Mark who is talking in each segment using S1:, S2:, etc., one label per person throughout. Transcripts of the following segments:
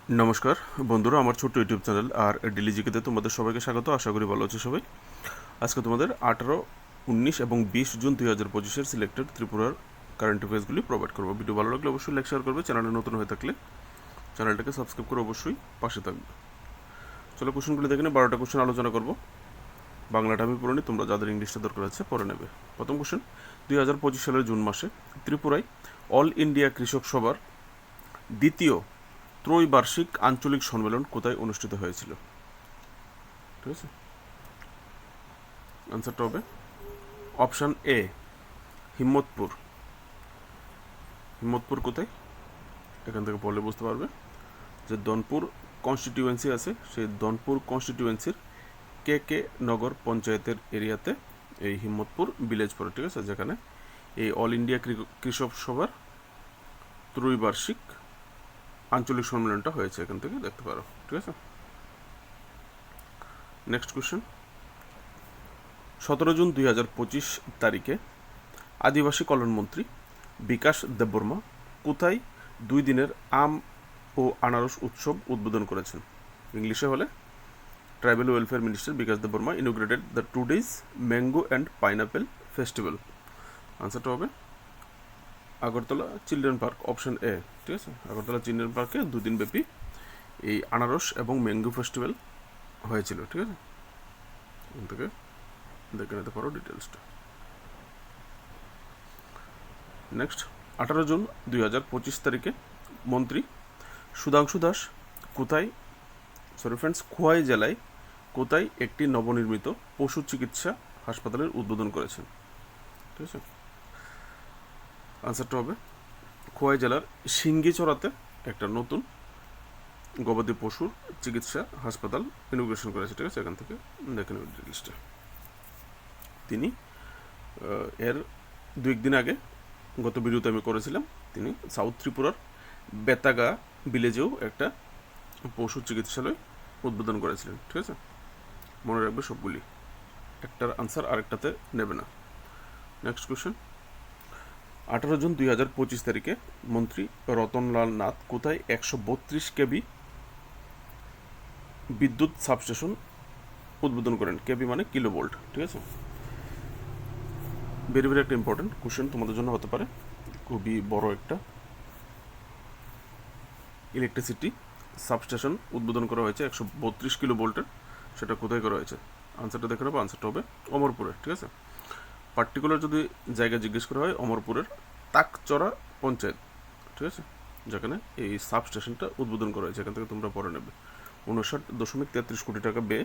S1: নমস্কার বন্ধুরা, আমার ছোট্ট ইউটিউব চ্যানেল আর ডেলি জিকেতে তোমাদের সবাইকে স্বাগত। আশা করি ভালো আছে সবাই। আজকে তোমাদের 18, 19 এবং 20 জুন 2025-এর সিলেক্টেড ত্রিপুরার কারেন্ট অ্যাফেয়ার্সগুলি প্রোভাইড করবো। ভিডিও ভালো লাগলে অবশ্যই লাইক শেয়ার করবে, চ্যানেলে নতুন হয়ে থাকলে চ্যানেলটাকে সাবস্ক্রাইব করে অবশ্যই পাশে থাকবে। চলো কোশ্চেনগুলি দেখে নিই। 12টা কোশ্চেন আলোচনা করবো। বাংলাটা আমি পড়ে নিই, তোমরা যাদের ইংলিশটা দরকার আছে পড়ে নেবে। প্রথম কোশ্চেন, 2025 সালের জুন মাসে ত্রিপুরায় অল ইন্ডিয়া কৃষক সভার দ্বিতীয় ত্রৈবার্ষিক আঞ্চলিক সম্মেলন কোথায় অনুষ্ঠিত হয়েছিল? ঠিক আছে, আনসারটা হবে অপশান এ, হিম্মতপুর। হিম্মতপুর কোথায়? এখান থেকে পড়লে বুঝতে পারবে যে দনপুর কনস্টিটিউয়েন্সি আছে, সেই দনপুর কনস্টিটিউয়েন্সির কে কে নগর পঞ্চায়েতের এরিয়াতে এই হিম্মতপুর ভিলেজ পড়ে। ঠিক আছে, যেখানে এই অল ইন্ডিয়া কৃষক সভার ত্রৈবার্ষিক আঞ্চলিক সম্মেলনটা হয়েছে, এখান থেকে দেখতে পারো। ঠিক আছে, নেক্সট কোয়েশ্চেন, 17 জুন 2025 তারিখে আদিবাসী কল্যাণমন্ত্রী বিকাশ দেববর্মা কোথায় 2 দিনের আম ও আনারস উৎসব উদ্বোধন করেছেন? ইংলিশে হলে tribal welfare minister Bikash Debbarma inaugurated the 2 days mango and pineapple festival. আনসারটা হবে Agartala children park, option A. ঠিক আছে, আগরতলা চিলড্রেন পার্কে 2 দিন ব্যাপী এই আনারস এবং ম্যাঙ্গো ফেস্টিভ্যাল হয়েছিল। ঠিক আছে, এখান থেকে দেখে নিতে পারো ডিটেলসটা। নেক্সট, 18 জুন 2025 তারিখে মন্ত্রী সুধাংশু দাস কোথায় খোয়াই জেলায় কোথায় একটি নবনির্মিত পশু চিকিৎসা হাসপাতালের উদ্বোধন করেছেন? ঠিক আছে, আনসারটা হবে খোয়াই জেলার সিঙ্গিচড়াতে একটা নতুন গবাদি পশুর চিকিৎসা হাসপাতাল ইনোগ্রেশন করেছে। ঠিক আছে, এখান থেকে দেখে নেব ডিটেলসটা। তিনি এর 2 দিন আগে, গত ভিডিওতে আমি করেছিলাম, তিনি সাউথ ত্রিপুরার বেতাগা ভিলেজেও একটা পশু চিকিৎসালয় উদ্বোধন করেছিলেন। ঠিক আছে, মনে রাখবে সবগুলি, একটার আনসার আরেকটাতে নেবে না। নেক্সট কোয়েশ্চেন, 18 জুন 2025 তারিখে মন্ত্রী রতনলাল নাথ কোথায় 132 কেবি বিদ্যুৎ সাবস্টেশন উদ্বোধন করেন? কেবি মানে কিলো ভোল্ট। ঠিক আছে, ভেরি ভেরি একটা ইম্পর্টেন্ট কোশ্চেন তোমাদের জন্য হতে পারে, খুবই বড় একটা ইলেকট্রিসিটি সাবস্টেশন উদ্বোধন করা হয়েছে 132 কিলো ভোল্টের। সেটা কোথায় করা হয়েছে? আনসারটা দেখে নেবো। আনসারটা হবে অমরপুরে। ঠিক আছে, পার্টিকুলার যদি জায়গা জিজ্ঞেস করা হয়, অমরপুরের তাকচড়া পঞ্চায়েত। ঠিক আছে, যেখানে এই সাবস্টেশনটা উদ্বোধন করা হয়েছে। এখান থেকে তোমরা পড়ে নেবে। 59.33 কোটি টাকা ব্যয়ে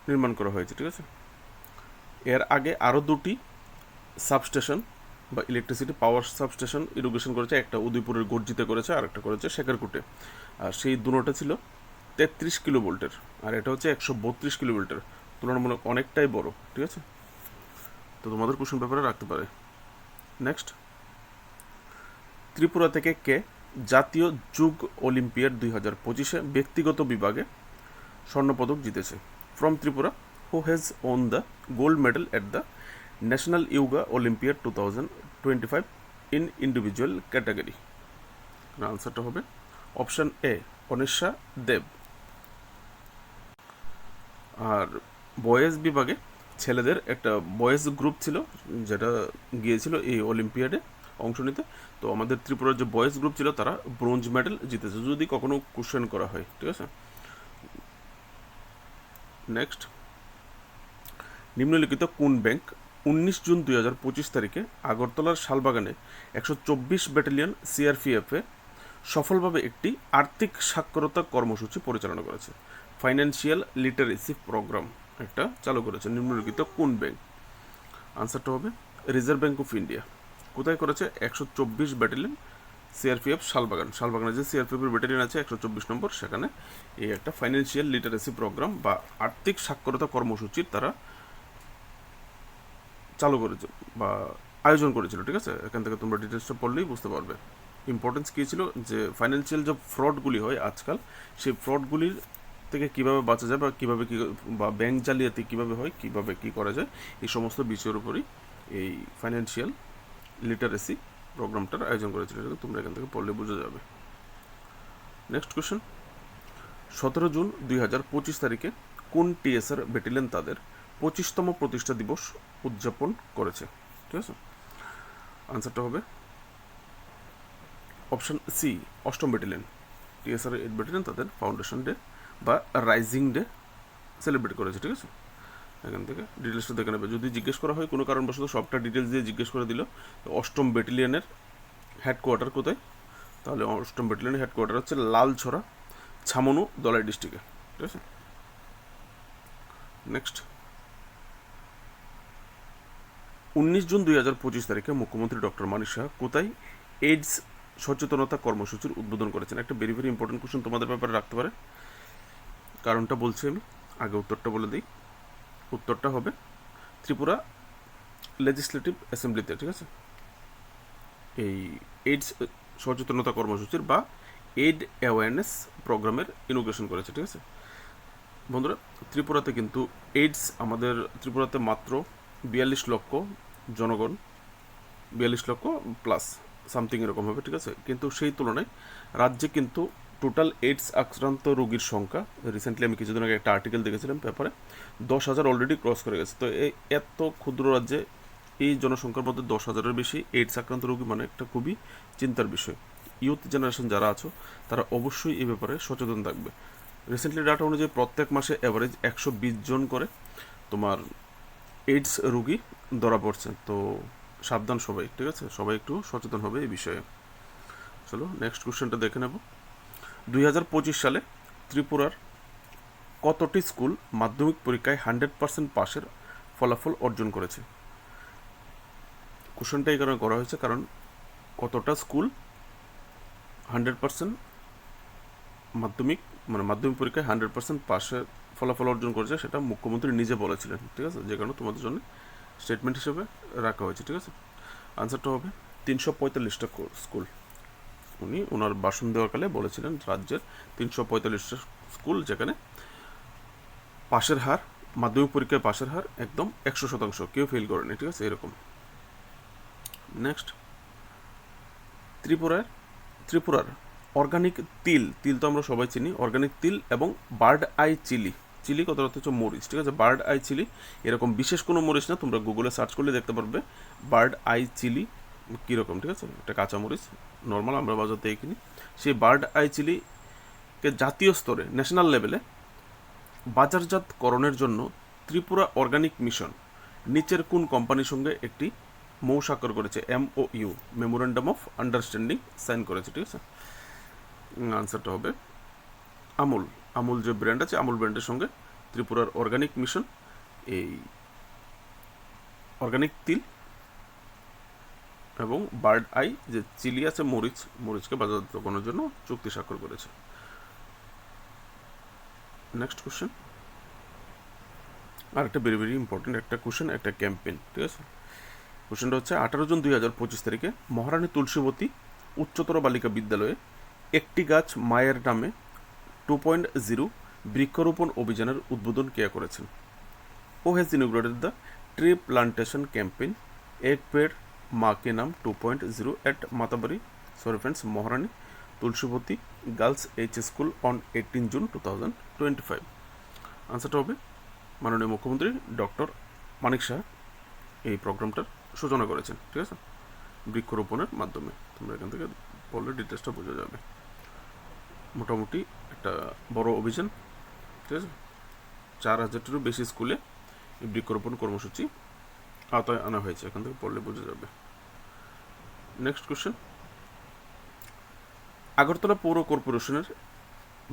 S1: নির্মাণ করা হয়েছে। ঠিক আছে, এর আগে আরও 2টি সাবস্টেশন বা ইলেকট্রিসিটি পাওয়ার সাবস্টেশন ইরিগেশন করেছে। একটা উদয়পুরের গর্জিতে করেছে, আর একটা করেছে শেখারকুটে। আর সেই দুটোটা ছিল 33 কিলো ভোল্টের, আর এটা হচ্ছে 132 কিলো ভোল্টের, তুলনামূলক অনেকটাই বড়। ঠিক আছে, তো তোমাদের কোশ্চেন পেপারে রাখতে পারে। নেক্সট, ত্রিপুরা থেকে কে জাতীয় যুগ অলিম্পিয়াড 2025-এ ব্যক্তিগত বিভাগে স্বর্ণপদক জিতেছে? From Tripura who has won the gold medal at the national yoga olympiad 2025 in individual category? আনসারটা হবে অপশান এ, অনিশা দেব। আর বয়েজ বিভাগে ছেলেদের একটা বয়েজ গ্রুপ ছিল, যেটা গিয়েছিল এই অলিম্পিয়াডে অংশ নিতে। তো আমাদের ত্রিপুরার যে বয়েজ গ্রুপ ছিল তারা ব্রোঞ্জ মেডেল জিতেছে, যদি কখনো কোশ্চেন করা হয়। ঠিক আছে, নেক্সট, নিম্নলিখিত কোন ব্যাংক 19 জুন 2025 তারিখে আগরতলার শালবাগানে 124 ব্যাটালিয়ন সিআরপিএফে সফলভাবে একটি আর্থিক সাক্ষরতা কর্মসূচি পরিচালনা করেছে? ফাইন্যান্সিয়াল লিটারেসি প্রোগ্রাম একটা চালু করেছে। নিম্নলিখিত কোন ব্যাংক? আনসারটা হবে রিজার্ভ ব্যাঙ্ক অফ ইন্ডিয়া। কোথায় করেছে? 124 ব্যাটালিয়ন সিআরপিএফ শালবাগানে যে সিআরপিএফের ব্যাটালিয়ন আছে 124 নম্বর, সেখানে এই একটা ফাইন্যান্সিয়াল লিটারেসি প্রোগ্রাম বা আর্থিক সাক্ষরতা কর্মসূচির তারা চালু করেছে বা আয়োজন করেছিল। ঠিক আছে, এখান থেকে তোমরা ডিটেলসটা পড়লেই বুঝতে পারবে ইম্পর্টেন্স কী ছিল, যে ফাইন্যান্সিয়াল যে ফ্রডগুলি হয় আজকাল, সেই ফ্রডগুলির থেকে কীভাবে বাঁচা যায় বা কীভাবে কী বা ব্যাংক জালিয়াতি কীভাবে হয়, কীভাবে কী করা যায়, এই সমস্ত বিষয়ের উপরই এই ফাইন্যান্সিয়াল লিটারেসি প্রোগ্রামটার আয়োজন করেছিল। তোমরা এখান থেকে পড়লে বোঝা যাবে। নেক্সট কোয়েশ্চেন, 17 জুন 2025 তারিখে কোন টিএসআর ব্যাটালিয়ন তাদের 25তম প্রতিষ্ঠা দিবস উদযাপন করেছে? ঠিক আছে, আনসারটা হবে অপশন সি, 8ম ব্যাটালিয়ন। টিএসআর 8 ব্যাটালিয়ন তাদের ফাউন্ডেশন ডে বা রাইজিং ডে সেলিব্রেট করেছে। ঠিক আছে, এখান থেকে ডিটেলসটা দেখে নেবে। যদি জিজ্ঞেস করা হয় কোনো কারণবশত সবটা ডিটেলস দিয়ে জিজ্ঞেস করে দিল 8ম ব্যাটালিয়নের হেডকোয়ার্টার কোথায়, তাহলে 8ম ব্যাটালিয়নের হেডকোয়ার্টার হচ্ছে লালছড়া, ছামনু, দলাই ডিস্ট্রিক্টে। ঠিক আছে, নেক্সট, 19 জুন 2025 তারিখে মুখ্যমন্ত্রী ডক্টর মানিক সাহা কোথায় এইডস সচেতনতা কর্মসূচির উদ্বোধন করেছেন? একটা ভেরি ভেরি ইম্পর্টেন্ট কোশ্চেন তোমাদের ব্যাপারে রাখতে পারে, কারণটা বলছি আমি, আগে উত্তরটা বলে দিই। উত্তরটা হবে ত্রিপুরা লেজিসলেটিভ অ্যাসেম্বলিতে। ঠিক আছে, এই এইডস সচেতনতা কর্মসূচির বা এইড অ্যাওয়ারনেস প্রোগ্রামের ইনোগ্রেশন করেছে। ঠিক আছে বন্ধুরা, ত্রিপুরাতে কিন্তু এইডস, আমাদের ত্রিপুরাতে মাত্র 42 লক্ষ জনগণ, 42 লক্ষ প্লাস সামথিং এরকম হবে। ঠিক আছে, কিন্তু সেই তুলনায় রাজ্যে কিন্তু টোটাল এইডস আক্রান্ত রোগীর সংখ্যা, রিসেন্টলি আমি কিছুদিন আগে একটা আর্টিকেল দেখেছিলাম পেপারে, 10,000 অলরেডি ক্রস করে গেছে। তো এই এত ক্ষুদ্র রাজ্যে এই জনসংখ্যার মধ্যে 10,000-এর বেশি এইডস আক্রান্ত রোগী মানে একটা খুবই চিন্তার বিষয়। ইউথ জেনারেশন যারা আছো তারা অবশ্যই এই ব্যাপারে সচেতন থাকবে। রিসেন্টলি ডাটা অনুযায়ী প্রত্যেক মাসে অ্যাভারেজ 120 জন করে তোমার এইডস রোগী ধরা পড়ছে। তো সাবধান সবাই। ঠিক আছে, সবাই একটু সচেতন হবে এই বিষয়ে। চলো নেক্সট কোশ্চেনটা দেখে নেব। 2025 সালে ত্রিপুরার কতটি স্কুল মাধ্যমিক পরীক্ষায় 100% পাসের ফলাফল অর্জন করেছে? কোশ্চেনটা এই কারণে করা হয়েছে কারণ কতটা স্কুল 100% মাধ্যমিক পরীক্ষায় 100% পাসের ফলাফল অর্জন করেছে সেটা মুখ্যমন্ত্রী নিজে বলেছিলেন। ঠিক আছে, যে কারণে তোমাদের জন্য স্টেটমেন্ট হিসেবে রাখা হয়েছে। ঠিক আছে, আনসারটা হবে 345টা স্কুল। উনি ওনার ভাষণ দেওয়াকালে বলেছিলেন রাজ্যের 345টা স্কুল যেখানে পাশের হার, মাধ্যমিক পরীক্ষায় পাশের হার একদম 100%, কেউ ফেল করেনি। ঠিক আছে, এরকম। নেক্সট, ত্রিপুরার অর্গানিক তিল তো আমরা সবাই চিনি, অর্গানিক তিল এবং বার্ড আই চিলি কত হচ্ছে মরিচ। ঠিক আছে, বার্ড আই চিলি এরকম বিশেষ কোনো মরিচ না, তোমরা গুগলে সার্চ করলে দেখতে পারবে বার্ড আই চিলি কীরকম। ঠিক আছে, এটা কাঁচা মরিচ নর্মাল আমরা বাজার থেকে কিনি। সেই বার্ড আই চিলিকে জাতীয় স্তরে, ন্যাশনাল লেভেলে বাজারজাতকরণের জন্য ত্রিপুরা অর্গানিক মিশন নিচের কোন কোম্পানির সঙ্গে একটি মৌ স্বাক্ষর করেছে? MOU, memorandum of understanding sign করেছে। ঠিক আছে, আনসারটা হবে আমুল যে ব্র্যান্ড আছে, আমুল ব্র্যান্ডের সঙ্গে ত্রিপুরার অর্গানিক মিশন এই অর্গানিক তিল এবং বার্ড আই যে চিলি আছে মরিচকে বাজারজাতকরণের জন্য চুক্তি স্বাক্ষর করেছে। নেক্সট কোশ্চেন, আর একটা ভেরি ভেরি ইম্পর্টেন্ট একটা কোশ্চেন, একটা ক্যাম্পেইন। ঠিক আছে, কোশ্চেনটা হচ্ছে 18 জুন 2025 তারিখে মহারানী তুলসীবতী উচ্চতর বালিকা বিদ্যালয়ে একটি গাছ মায়ের নামে 2.0 বৃক্ষরোপণ অভিযানের উদ্বোধন কে করেছেন? ও has inaugurated the tree plantation campaign Ek Ped Maa Ke Naam 2.0 at Matabari Maharani Tulsibati girls H school on 18 June 2025। আনসারটা হবে মাননীয় মুখ্যমন্ত্রী ডক্টর মানিক সাহা এই প্রোগ্রামটার সূচনা করেছেন। ঠিক আছে, বৃক্ষরোপণের মাধ্যমে। তোমরা এখান থেকে পড়লে ডিটেলসটা বোঝা যাবে। মোটামুটি একটা বড় অভিযান। ঠিক আছে, 4,000-টিরও বেশি স্কুলে এই বৃক্ষরোপণ কর্মসূচি আওতায় আনা হয়েছে, এখান থেকে পড়লে বোঝা যাবে। নেক্সট কোশ্চেন, আগরতলা পৌর কর্পোরেশনের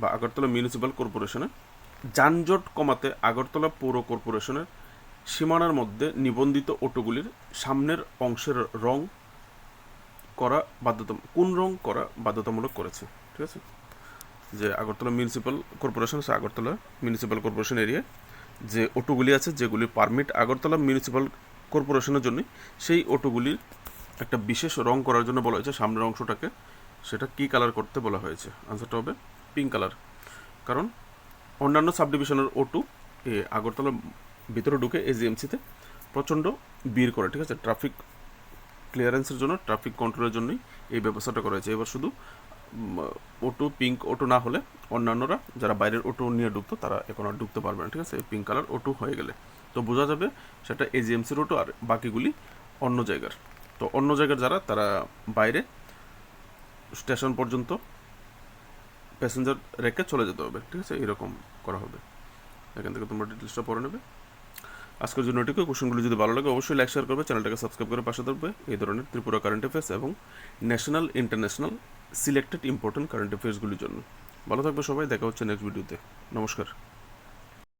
S1: বা আগরতলা মিউনিসিপ্যাল কর্পোরেশনের যানজট কমাতে আগরতলা পৌর কর্পোরেশনের সীমানার মধ্যে নিবন্ধিত অটোগুলির সামনের অংশের কোন রং করা বাধ্যতামূলক করেছে? ঠিক আছে, যে Agartala municipal corporation, Agartala municipal corporation এরিয়ায় যে অটোগুলি আছে যেগুলি পারমিট আগরতলা মিউনিসিপ্যাল কর্পোরেশনের জন্য, সেই অটোগুলির একটা বিশেষ রং করার জন্য বলা হয়েছে সামনের অংশটাকে। সেটা কী কালার করতে বলা হয়েছে? আনসারটা হবে পিঙ্ক কালার। কারণ অন্যান্য সাবডিভিশনের অটো আগরতলা ভিতরে ঢুকে AGMC-তে প্রচণ্ড ভিড় করে। ঠিক আছে, ট্রাফিক ক্লিয়ারেন্সের জন্য, ট্রাফিক কন্ট্রোলের জন্যই এই ব্যবস্থাটা করা হয়েছে। এবার শুধু অটো পিঙ্ক অটো না হলে অন্যান্যরা যারা বাইরের অটো নিয়ে ঢুকতো তারা এখন আর ঢুকতে পারবে না, ঠিক আছে, পিঙ্ক কালার অটো হয়ে গেলে। তো বোঝা যাবে সেটা এজিএমসির অটো আর বাকিগুলি অন্য জায়গার। তো অন্য জায়গার যারা তারা বাইরে স্টেশন পর্যন্ত প্যাসেঞ্জার রেখে চলে যেতে হবে, ঠিক আছে, এরকম করা হবে। এখান থেকে তোমরা ডিটেলসটা পড়ে নেবে। আজকের জন্য এটুকু। কোশ্চেনগুলো যদি ভালো লাগে অবশ্যই লাইক শেয়ার করবে, চ্যানেলটাকে সাবস্ক্রাইব করে পাশে থাকবে এই ধরনের ত্রিপুরা কারেন্ট অ্যাফেয়ার্স এবং national international selected important current অ্যাফেয়ার্সগুলির জন্য। ভালো থাকবে সবাই, দেখা হচ্ছে নেক্সট ভিডিওতে। নমস্কার।